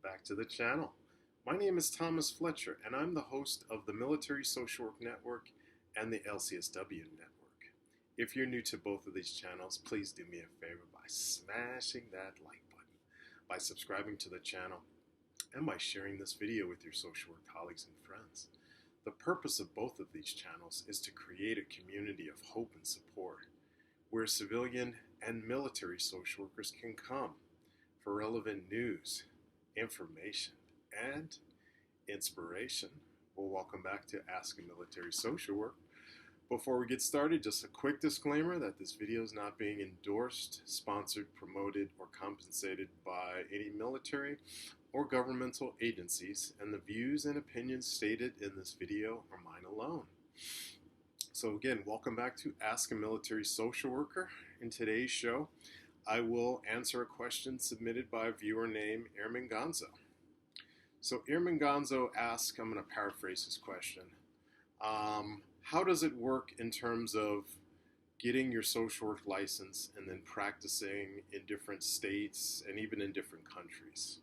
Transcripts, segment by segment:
back to the channel. My name is Thomas Fletcher, and I'm the host of the Military Social Work Network and the LCSW Network. If you're new to both of these channels, please do me a favor by smashing that like button, by subscribing to the channel, and by sharing this video with your social work colleagues and friends. The purpose of both of these channels is to create a community of hope and support where civilian and military social workers can come for relevant news, information, and inspiration. Well, welcome back to Ask a Military Social Work. Before we get started, just a quick disclaimer that this video is not being endorsed, sponsored, promoted, or compensated by any military or governmental agencies, and the views and opinions stated in this video are mine alone. So again, welcome back to Ask a Military Social Worker. In today's show, I will answer a question submitted by a viewer named Airman Gonzo. So Airman Gonzo asks, I'm going to paraphrase his question, how does it work in terms of getting your social work license and then practicing in different states and even in different countries?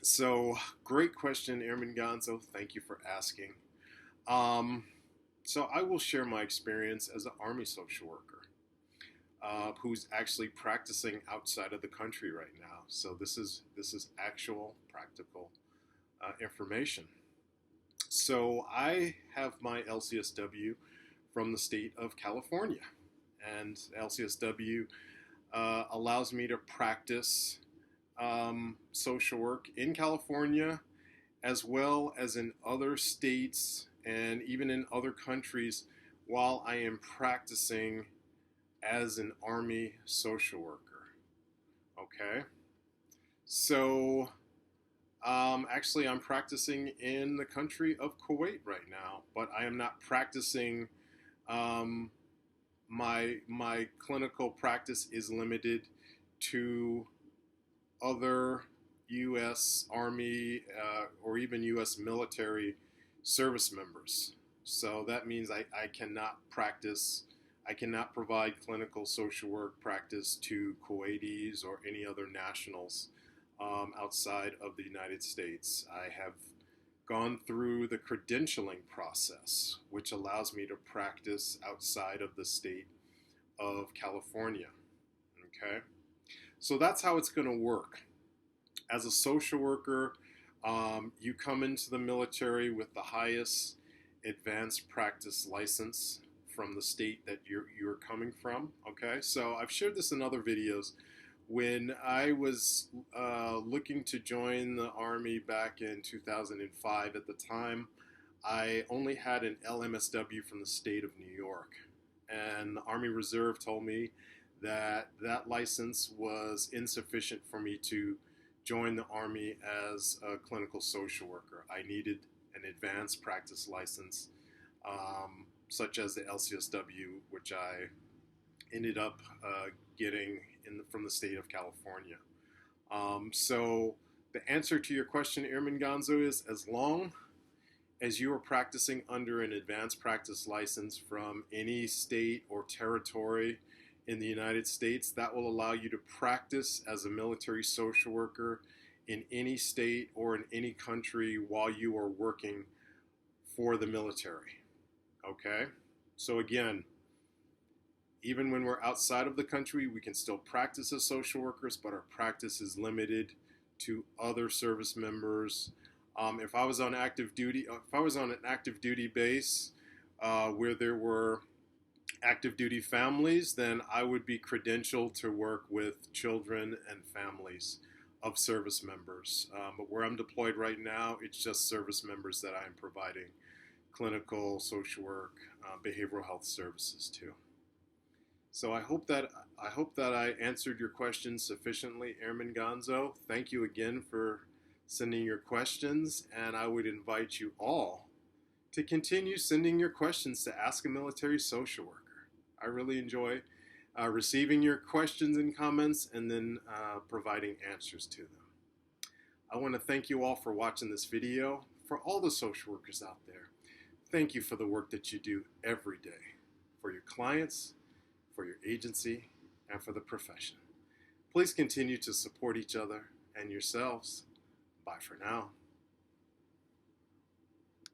So great question, Airman Gonzo. Thank you for asking. So I will share my experience as an Army social worker who's actually practicing outside of the country right now. So this is actual practical information. So I have my LCSW from the state of California, and LCSW allows me to practice social work in California as well as in other states and even in other countries while I am practicing as an Army social worker. Okay, so actually I'm practicing in the country of Kuwait right now, but I am not practicing. My clinical practice is limited to other U.S. Army or even U.S. military service members. So that means I cannot practice, I cannot provide clinical social work practice to Kuwaitis or any other nationals outside of the United States. I have gone through the credentialing process, which allows me to practice outside of the state of California. Okay, so that's how it's going to work. As a social worker, you come into the military with the highest advanced practice license from the state that you're coming from. Okay, so I've shared this in other videos. When I was looking to join the Army back in 2005, at the time, I only had an LMSW from the state of New York. And the Army Reserve told me that that license was insufficient for me to join the Army as a clinical social worker. I needed an advanced practice license, such as the LCSW, which I ended up getting from the state of California. So the answer to your question, Airman Gonzo, is as long as you are practicing under an advanced practice license from any state or territory in the United States, that will allow you to practice as a military social worker in any state or in any country while you are working for the military. Okay? So again, even when we're outside of the country, we can still practice as social workers, but our practice is limited to other service members. If I was on active duty, if I was on an active duty base where there were active duty families, then I would be credentialed to work with children and families of service members. But where I'm deployed right now, it's just service members that I'm providing clinical social work, behavioral health services to. So I hope that I answered your question sufficiently, Airman Gonzo. Thank you again for sending your questions, and I would invite you all to continue sending your questions to Ask a Military Social Worker. I really enjoy receiving your questions and comments and then providing answers to them. I want to thank you all for watching this video. For all the social workers out there, thank you for the work that you do every day for your clients, for your agency, and for the profession. Please continue to support each other and yourselves Bye for now.